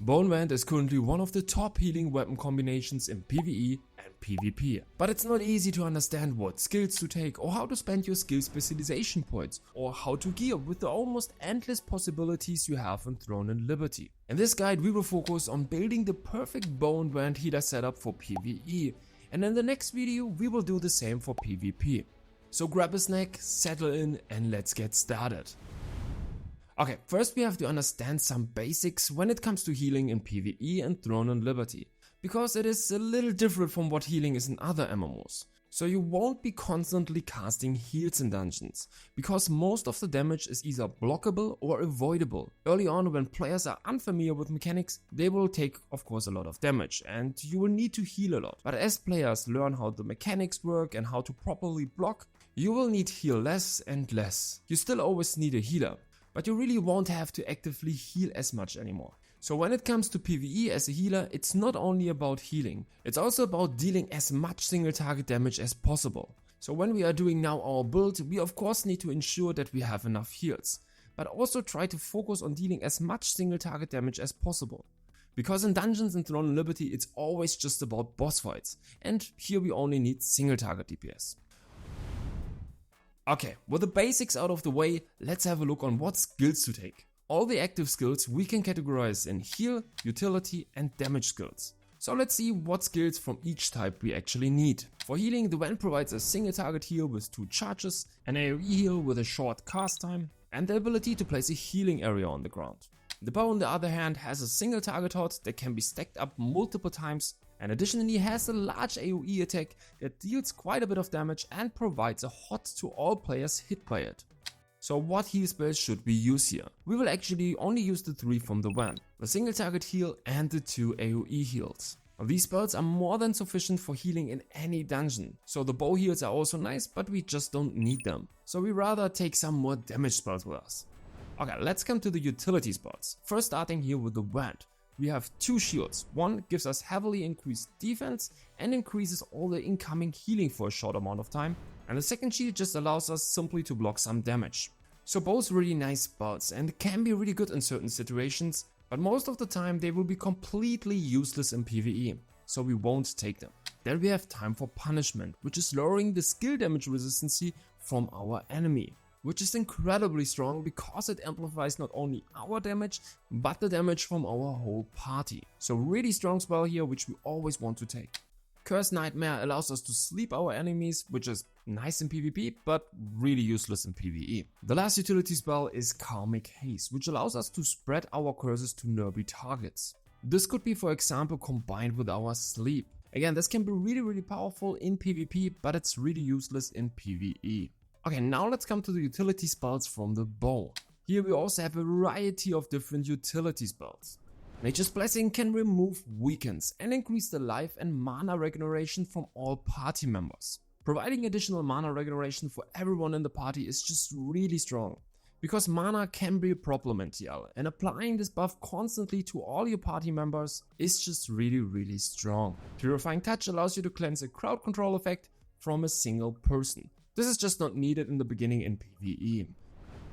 Bone Wand is currently one of the top healing weapon combinations in PvE and PvP, but it's not easy to understand what skills to take or how to spend your skill specialization points or how to gear with the almost endless possibilities you have in Throne and Liberty. In this guide we will focus on building the perfect Bone Wand healer setup for PvE, and in the next video we will do the same for PvP. So grab a snack, settle in and let's get started. Okay, first we have to understand some basics when it comes to healing in PvE and Throne and Liberty, because it is a little different from what healing is in other MMOs. So you won't be constantly casting heals in dungeons, because most of the damage is either blockable or avoidable. Early on, when players are unfamiliar with mechanics, they will take of course a lot of damage and you will need to heal a lot. But as players learn how the mechanics work and how to properly block, you will need heal less and less. You still always need a healer, but you really won't have to actively heal as much anymore. So when it comes to PvE as a healer, it's not only about healing, it's also about dealing as much single target damage as possible. So when we are doing now our build, we of course need to ensure that we have enough heals, but also try to focus on dealing as much single target damage as possible. Because in dungeons and Throne and Liberty it's always just about boss fights, and here we only need single target DPS. Okay, with the basics out of the way, let's have a look on what skills to take. All the active skills we can categorize in heal, utility and damage skills. So let's see what skills from each type we actually need. For healing, the Wand provides a single target heal with 2 charges, an AoE heal with a short cast time, and the ability to place a healing area on the ground. The bow on the other hand has a single target HOT that can be stacked up multiple times, and additionally has a large AoE attack that deals quite a bit of damage and provides a HOT to all players hit by it. So what heal spells should we use here? We will actually only use the 3 from the Wand, the single target heal and the 2 AoE heals. These spells are more than sufficient for healing in any dungeon, so the bow heals are also nice, but we just don't need them. So we rather take some more damage spells with us. Okay, let's come to the utility spells. First starting here with the Wand. We have 2 shields. One gives us heavily increased defense and increases all the incoming healing for a short amount of time, and the second shield just allows us simply to block some damage. So both really nice spells and can be really good in certain situations, but most of the time they will be completely useless in PvE, so we won't take them. Then we have Time for Punishment, which is lowering the skill damage resistance from our enemy, which is incredibly strong because it amplifies not only our damage, but the damage from our whole party. So really strong spell here, which we always want to take. Curse Nightmare allows us to sleep our enemies, which is nice in PvP, but really useless in PvE. The last utility spell is Karmic Haze, which allows us to spread our curses to nearby targets. This could be, for example, combined with our sleep. Again, this can be really powerful in PvP, but it's really useless in PvE. Okay, now let's come to the utility spells from the bow. Here we also have a variety of different utility spells. Nature's Blessing can remove weakens and increase the life and mana regeneration from all party members. Providing additional mana regeneration for everyone in the party is just really strong, because mana can be a problem in TL, and applying this buff constantly to all your party members is just really strong. Purifying Touch allows you to cleanse a crowd control effect from a single person. This is just not needed in the beginning in PvE.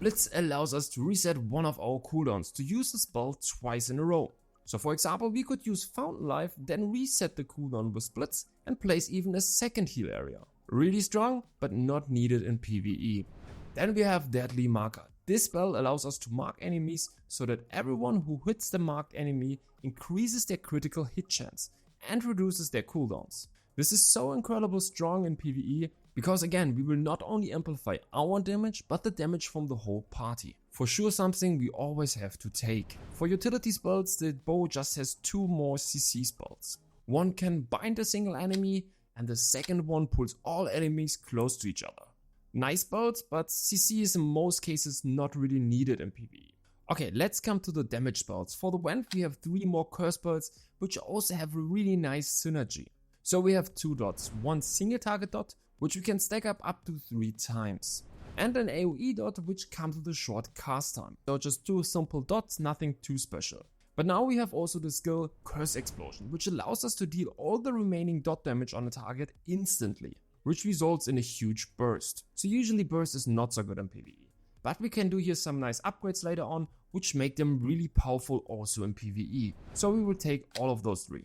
Blitz allows us to reset one of our cooldowns to use the spell twice in a row. So for example, we could use Fountain Life, then reset the cooldown with Blitz and place even a second heal area. Really strong, but not needed in PvE. Then we have Deadly Marker. This spell allows us to mark enemies so that everyone who hits the marked enemy increases their critical hit chance and reduces their cooldowns. This is so incredibly strong in PvE, because again, we will not only amplify our damage, but the damage from the whole party. For sure something we always have to take. For utility spells, the bow just has 2 more CC spells. One can bind a single enemy, and the second one pulls all enemies close to each other. Nice spells, but CC is in most cases not really needed in PvE. Okay, let's come to the damage spells. For the Wand we have 3 more curse spells, which also have a really nice synergy. So we have 2 dots, one single target dot, which we can stack up to 3 times, and an AoE dot which comes with a short cast time. So just 2 simple dots, nothing too special. But now we have also the skill Curse Explosion, which allows us to deal all the remaining dot damage on a target instantly, which results in a huge burst. So usually burst is not so good in PvE, but we can do here some nice upgrades later on which make them really powerful also in PvE. So we will take all of those 3.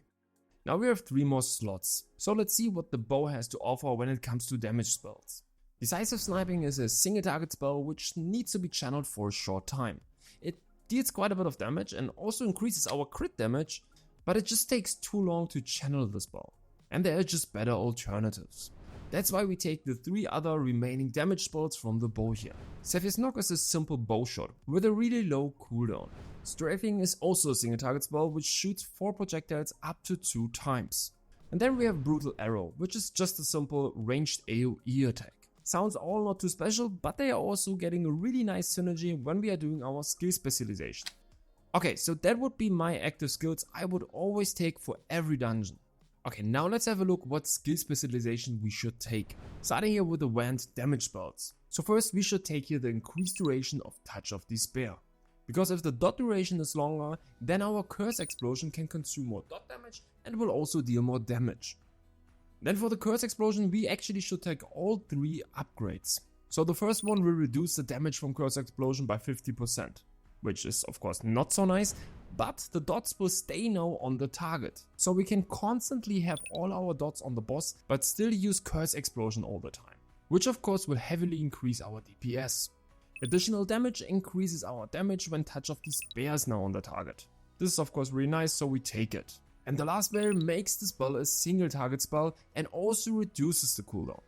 Now we have 3 more slots, so let's see what the bow has to offer when it comes to damage spells. Decisive Sniping is a single target spell which needs to be channeled for a short time. It deals quite a bit of damage and also increases our crit damage, but it just takes too long to channel the spell, and there are just better alternatives. That's why we take the 3 other remaining damage spells from the bow here. Zephyr's Knock is a simple bow shot with a really low cooldown. Strafing is also a single target spell which shoots 4 projectiles up to 2 times. And then we have Brutal Arrow, which is just a simple ranged AoE attack. Sounds all not too special, but they are also getting a really nice synergy when we are doing our skill specialization. Okay, so that would be my active skills I would always take for every dungeon. Okay, now let's have a look what skill specialization we should take. Starting here with the wand damage spells. So first we should take here the increased duration of Touch of Despair. Because if the dot duration is longer, then our Curse Explosion can consume more dot damage and will also deal more damage. Then for the Curse Explosion we actually should take all 3 upgrades. So the first one will reduce the damage from Curse Explosion by 50%, which is of course not so nice, but the dots will stay now on the target. So we can constantly have all our dots on the boss but still use Curse Explosion all the time, which of course will heavily increase our DPS. Additional damage increases our damage when Touch of Despair is now on the target. This is of course really nice, so we take it. And the last spell makes the spell a single target spell and also reduces the cooldown.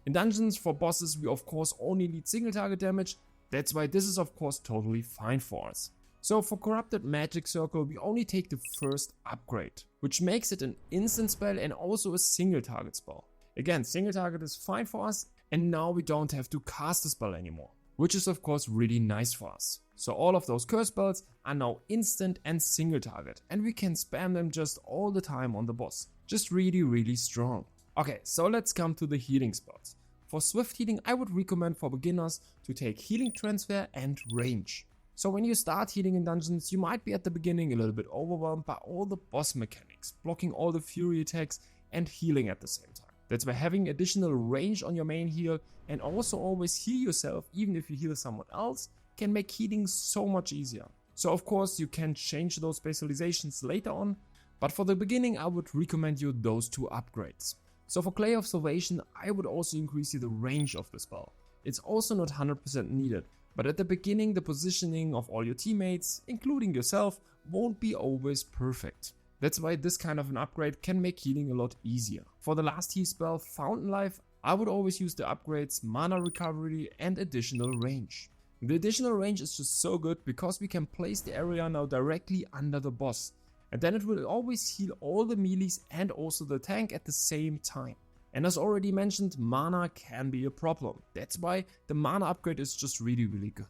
In dungeons for bosses we of course only need single target damage, that's why this is of course totally fine for us. So for Corrupted Magic Circle we only take the first upgrade, which makes it an instant spell and also a single target spell. Again, single target is fine for us, and now we don't have to cast the spell anymore, which is of course really nice for us. So all of those curse spells are now instant and single target, and we can spam them just all the time on the boss. Just really strong. Okay, so let's come to the healing spells. For swift healing I would recommend for beginners to take Healing Transfer and Range. So when you start healing in dungeons you might be at the beginning a little bit overwhelmed by all the boss mechanics, blocking all the fury attacks and healing at the same time. That's why having additional range on your main heal and also always heal yourself even if you heal someone else can make healing so much easier. So of course you can change those specializations later on, but for the beginning I would recommend you those 2 upgrades. So for Clay of Salvation I would also increase the range of the spell. It's also not 100% needed, but at the beginning the positioning of all your teammates, including yourself, won't be always perfect. That's why this kind of an upgrade can make healing a lot easier. For the last heal spell, Fountain Life, I would always use the upgrades Mana Recovery and additional range. The additional range is just so good because we can place the area now directly under the boss, and then it will always heal all the melees and also the tank at the same time. And as already mentioned, mana can be a problem. That's why the mana upgrade is just really good.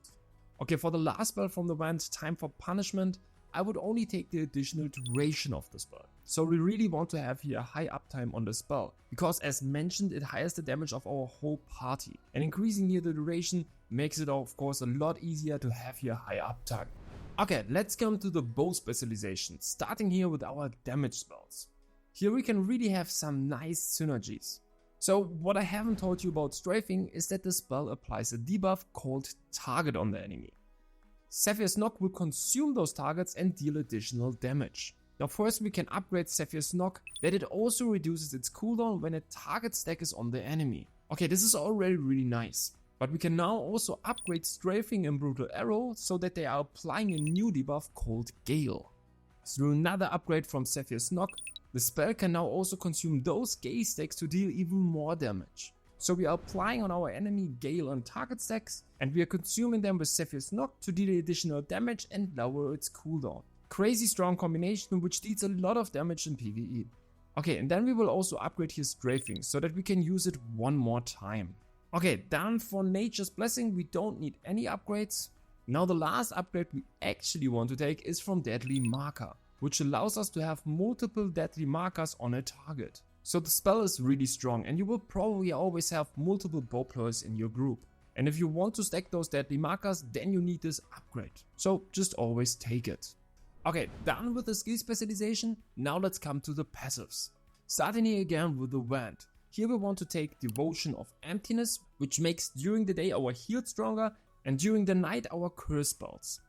Okay, for the last spell from the wand, Time for Punishment, I would only take the additional duration of the spell. So we really want to have here a high uptime on the spell, because as mentioned it highs the damage of our whole party, and increasing here the duration makes it of course a lot easier to have here high uptime. Okay, let's come to the bow specialization, starting here with our damage spells. Here we can really have some nice synergies. So what I haven't told you about strafing is that the spell applies a debuff called Target on the enemy. Zephyr's Knock will consume those targets and deal additional damage. Now first we can upgrade Zephyr's Knock that it also reduces its cooldown when a target stack is on the enemy. Okay, this is already really nice. But we can now also upgrade Strafing and Brutal Arrow so that they are applying a new debuff called Gale. Through another upgrade from Zephyr's Knock, the spell can now also consume those Gale stacks to deal even more damage. So we are applying on our enemy Gale on target stacks, and we are consuming them with Zephyr's Knock to deal additional damage and lower its cooldown. Crazy strong combination which deals a lot of damage in PvE. Okay, and then we will also upgrade here Strafing so that we can use it one more time. Okay, done for Nature's Blessing, we don't need any upgrades. Now the last upgrade we actually want to take is from Deadly Marker, which allows us to have multiple deadly markers on a target. So the spell is really strong and you will probably always have multiple bow players in your group. And if you want to stack those deadly markers, then you need this upgrade. So just always take it. Okay, done with the skill specialization, now let's come to the passives. Starting here again with the wand. Here we want to take Devotion of Emptiness, which makes during the day our heal stronger and during the night our curse spells.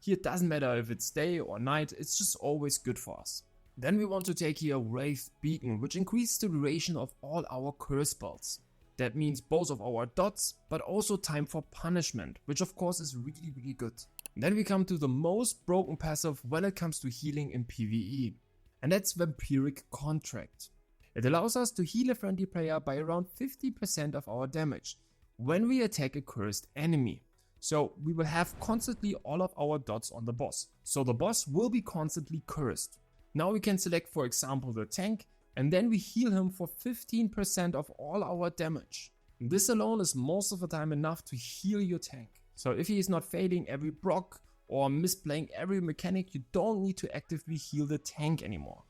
Here it doesn't matter if it's day or night, it's just always good for us. Then we want to take here Wraith Beacon, which increases the duration of all our curse spells. That means both of our dots, but also time for punishment, which of course is really good. Then we come to the most broken passive when it comes to healing in PvE, and that's Vampiric Contract. It allows us to heal a friendly player by around 50% of our damage when we attack a cursed enemy. So we will have constantly all of our dots on the boss, so the boss will be constantly cursed. Now we can select, for example, the tank, and then we heal him for 15% of all our damage. This alone is most of the time enough to heal your tank. So if he is not failing every proc or misplaying every mechanic, you don't need to actively heal the tank anymore.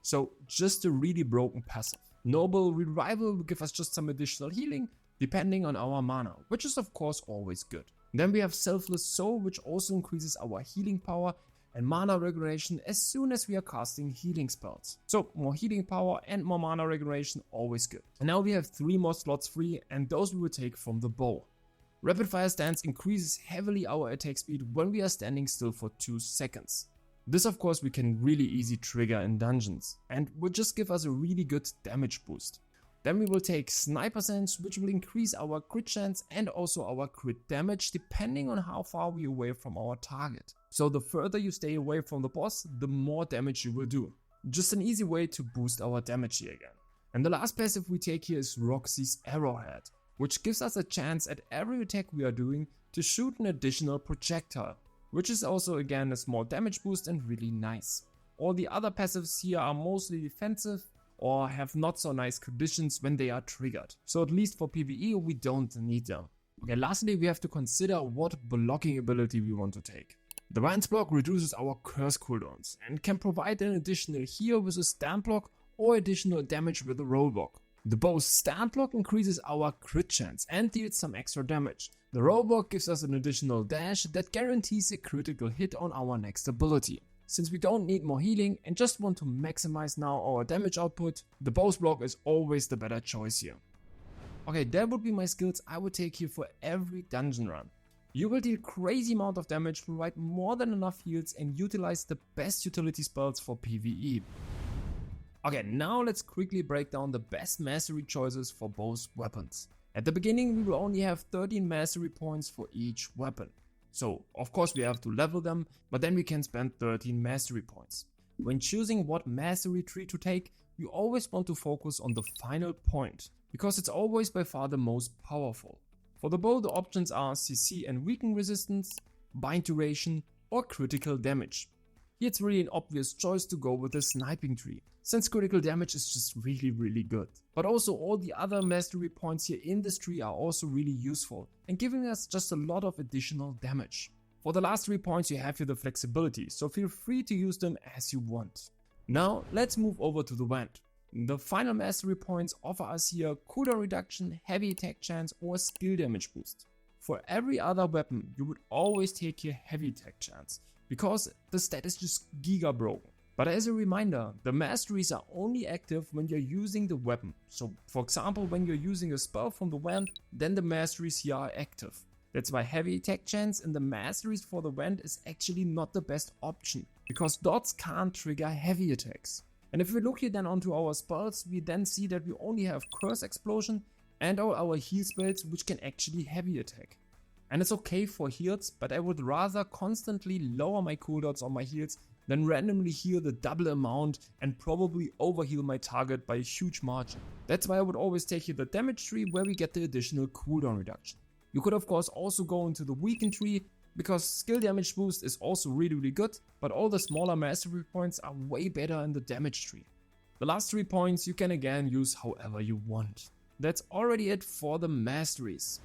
So just a really broken passive. Noble Revival will give us just some additional healing depending on our mana, which is of course always good. Then we have Selfless Soul, which also increases our healing power and mana regeneration as soon as we are casting healing spells. So more healing power and more mana regeneration, always good. And now we have 3 more slots free, and those we will take from the bow. Rapid Fire Stance increases heavily our attack speed when we are standing still for 2 seconds. This of course we can really easy trigger in dungeons and will just give us a really good damage boost. Then we will take Sniper Sense, which will increase our crit chance and also our crit damage depending on how far we are away from our target. So the further you stay away from the boss, the more damage you will do. Just an easy way to boost our damage here again. And the last passive we take here is Roxy's Arrowhead, which gives us a chance at every attack we are doing to shoot an additional projectile, which is also again a small damage boost and really nice. All the other passives here are mostly defensive or have not so nice conditions when they are triggered. So at least for PvE we don't need them. Okay, lastly we have to consider what blocking ability we want to take. The Vines block reduces our curse cooldowns and can provide an additional heal with a stand block or additional damage with a roll block. The bow's stand block increases our crit chance and deals some extra damage. The roll block gives us an additional dash that guarantees a critical hit on our next ability. Since we don't need more healing and just want to maximize now our damage output, the bow's block is always the better choice here. Okay, that would be my skills I would take here for every dungeon run. You will deal crazy amount of damage, provide more than enough heals and utilize the best utility spells for PvE. Okay, now let's quickly break down the best mastery choices for both weapons. At the beginning we will only have 13 mastery points for each weapon. So of course we have to level them, but then we can spend 13 mastery points. When choosing what mastery tree to take, we always want to focus on the final point, because it's always by far the most powerful. For the bow the options are CC and weaken resistance, bind duration or critical damage. Here it's really an obvious choice to go with the sniping tree, since critical damage is just really good. But also all the other mastery points here in this tree are also really useful and giving us just a lot of additional damage. For the last 3 points you have here the flexibility, so feel free to use them as you want. Now let's move over to the wand. The final mastery points offer us here cooldown reduction, heavy attack chance or skill damage boost. For every other weapon you would always take here heavy attack chance, because the stat is just giga broken. But as a reminder, the masteries are only active when you're using the weapon. So for example, when you're using a spell from the wand, then the masteries here are active. That's why heavy attack chance in the masteries for the wand is actually not the best option, because dots can't trigger heavy attacks. And if we look here then onto our spells, we then see that we only have Curse Explosion and all our heal spells which can actually heavy attack. And it's okay for heals, but I would rather constantly lower my cooldowns on my heals than randomly heal the double amount and probably overheal my target by a huge margin. That's why I would always take here the damage tree where we get the additional cooldown reduction. You could of course also go into the weaken tree, because skill damage boost is also really good, but all the smaller mastery points are way better in the damage tree. The last 3 points you can again use however you want. That's already it for the masteries.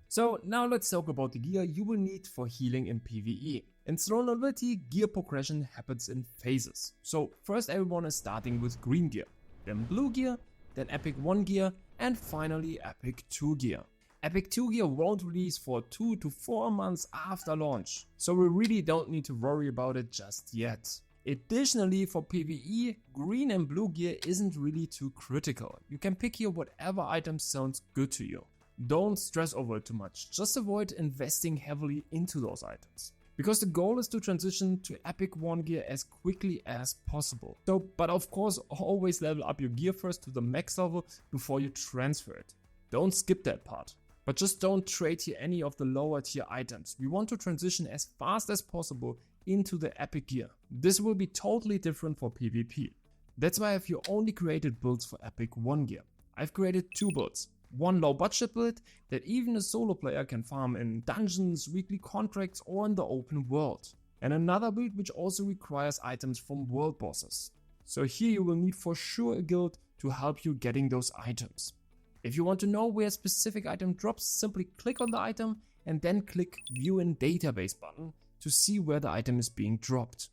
So now let's talk about the gear you will need for healing in PvE. In throne ability, gear progression happens in phases. So first everyone is starting with green gear, then blue gear, then epic 1 gear and finally epic 2 gear. Epic 2 gear won't release for 2 to 4 months after launch, so we really don't need to worry about it just yet. Additionally, for PvE, green and blue gear isn't really too critical. You can pick here whatever item sounds good to you. Don't stress over it too much, just avoid investing heavily into those items. because the goal is to transition to Epic 1 gear as quickly as possible. But of course, always level up your gear first to the max level before you transfer it. Don't skip that part. But just don't trade here any of the lower tier items. We want to transition as fast as possible into the epic gear. This will be totally different for PvP. That's why I have here only created builds for Epic 1 gear. I've created 2 builds. One low budget build that even a solo player can farm in dungeons, weekly contracts or in the open world. And another build which also requires items from world bosses. So here you will need for sure a guild to help you getting those items. If you want to know where a specific item drops, simply click on the item and then click View in Database button to see where the item is being dropped.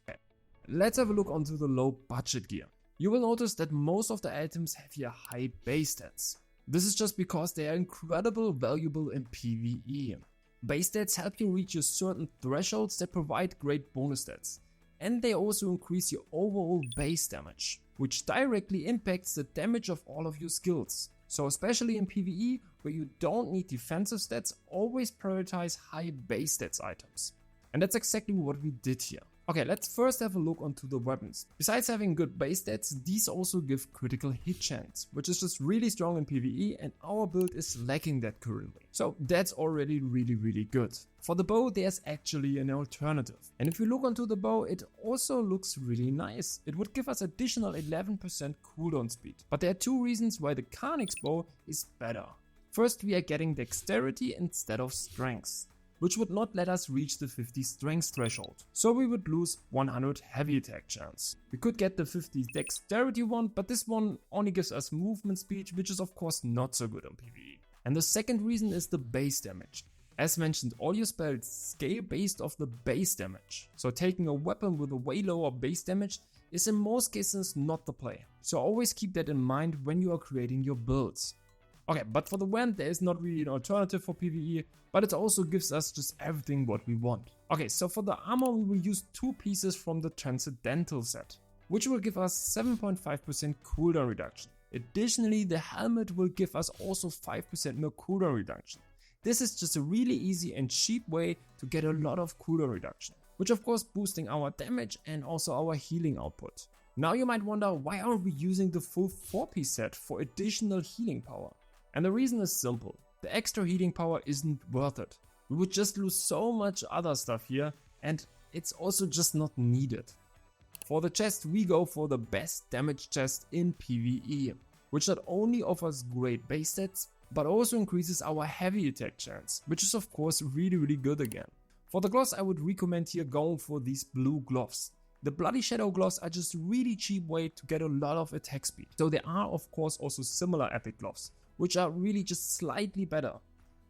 Let's have a look onto the low budget gear. You will notice that most of the items have here high base stats. This is just because they are incredibly valuable in PvE. Base stats help you reach a certain thresholds that provide great bonus stats. And they also increase your overall base damage, which directly impacts the damage of all of your skills. So especially in PvE, where you don't need defensive stats, always prioritize high base stats items. And that's exactly what we did here. Okay, let's first have a look onto the weapons. Besides having good base stats, these also give critical hit chance, which is just really strong in PvE, and our build is lacking that currently. So that's already really good. For the bow, there's actually an alternative. And if you look onto the bow, it also looks really nice. It would give us additional 11% cooldown speed. But there are 2 reasons why the Carnix bow is better. First, we are getting dexterity instead of strength, which would not let us reach the 50 strength threshold. So we would lose 100 heavy attack chance. We could get the 50 dexterity one, but this one only gives us movement speed, which is of course not so good on PvE. And the second reason is the base damage. As mentioned, all your spells scale based off the base damage. So taking a weapon with a way lower base damage is in most cases not the play. So always keep that in mind when you are creating your builds. Okay, but for the Wand there is not really an alternative for PvE, but it also gives us just everything what we want. Okay, so for the armor we will use 2 pieces from the Transcendental set, which will give us 7.5% cooldown reduction. Additionally, the helmet will give us also 5% more cooldown reduction. This is just a really easy and cheap way to get a lot of cooldown reduction, which of course boosting our damage and also our healing output. Now you might wonder, why aren't we using the full 4-piece set for additional healing power? And the reason is simple. The extra healing power isn't worth it. We would just lose so much other stuff here, and it's also just not needed. For the chest we go for the best damage chest in PvE, which not only offers great base stats, but also increases our heavy attack chance, which is of course really good again. For the gloves I would recommend here going for these blue gloves. The Bloody Shadow gloves are just a really cheap way to get a lot of attack speed. So there are of course also similar epic gloves, which are really just slightly better,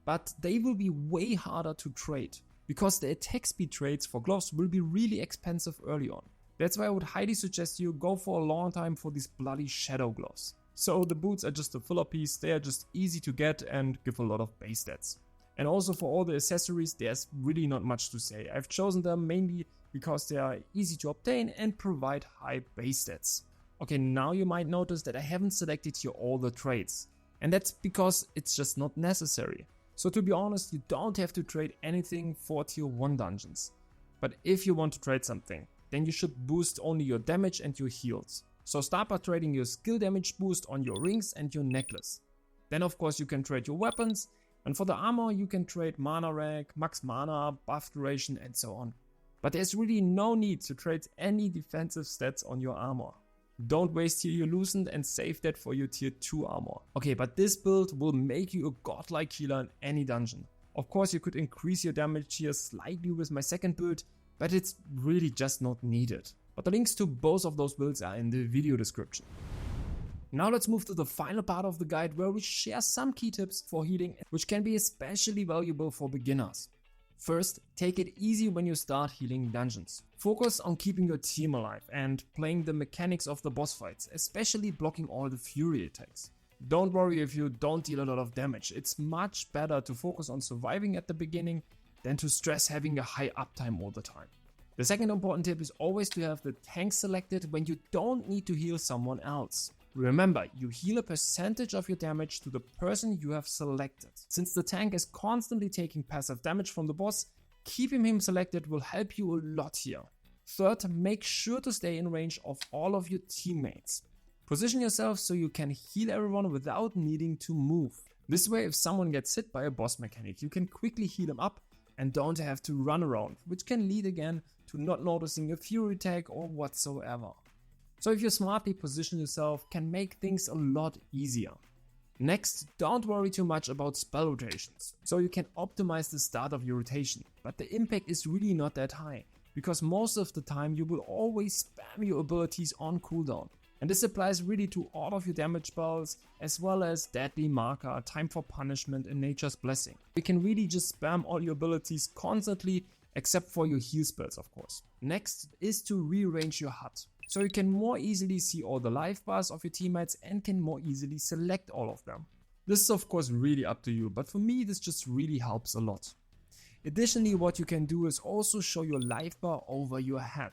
but they will be way harder to trade, because the attack speed trades for gloves will be really expensive early on. That's why I would highly suggest you go for a long time for these Bloody Shadow gloves. So the boots are just a filler piece, they are just easy to get and give a lot of base stats. And also for all the accessories there's really not much to say. I've chosen them mainly because they are easy to obtain and provide high base stats. Okay, now you might notice that I haven't selected here all the trades. And that's because it's just not necessary. So to be honest, you don't have to trade anything for tier 1 dungeons. But if you want to trade something, then you should boost only your damage and your heals. So start by trading your skill damage boost on your rings and your necklace. Then of course you can trade your weapons, and for the armor you can trade mana rank, max mana, buff duration and so on. But there's really no need to trade any defensive stats on your armor. Don't waste here your Lucent and save that for your tier 2 armor. Okay, but this build will make you a godlike healer in any dungeon. Of course you could increase your damage here slightly with my second build, but it's really just not needed. But the links to both of those builds are in the video description. Now let's move to the final part of the guide where we share some key tips for healing which can be especially valuable for beginners. First, take it easy when you start healing dungeons. Focus on keeping your team alive and playing the mechanics of the boss fights, especially blocking all the fury attacks. Don't worry if you don't deal a lot of damage, it's much better to focus on surviving at the beginning than to stress having a high uptime all the time. The second important tip is always to have the tank selected when you don't need to heal someone else. Remember, you heal a percentage of your damage to the person you have selected. Since the tank is constantly taking passive damage from the boss, Keeping him selected will help you a lot here. Third, make sure to stay in range of all of your teammates. Position yourself so you can heal everyone without needing to move. This way, if someone gets hit by a boss mechanic, you can quickly heal them up and don't have to run around, which can lead again to not noticing a fury tag or whatsoever. So if you smartly position yourself, can make things a lot easier. Next, don't worry too much about spell rotations, so you can optimize the start of your rotation, but the impact is really not that high, because most of the time you will always spam your abilities on cooldown. And this applies really to all of your damage spells, as well as Deadly Marker, Time for Punishment and Nature's Blessing. You can really just spam all your abilities constantly, except for your heal spells of course. Next is to rearrange your HUD, so you can more easily see all the life bars of your teammates and can more easily select all of them. This is of course really up to you, but for me this just really helps a lot. Additionally, what you can do is also show your life bar over your head.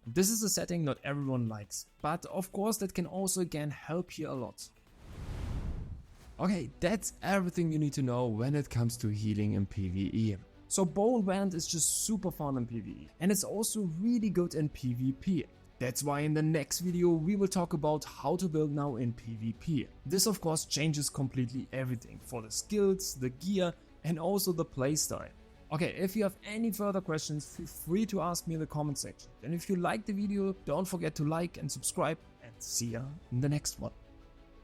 This is a setting not everyone likes, but of course that can also again help you a lot. Okay, that's everything you need to know when it comes to healing in PvE. So Bone Wand is just super fun in PvE, and it's also really good in PvP. That's why in the next video we will talk about how to build now in PvP. This of course changes completely everything for the skills, the gear and also the playstyle. Okay, if you have any further questions, feel free to ask me in the comment section. And if you liked the video, don't forget to like and subscribe, and see ya in the next one.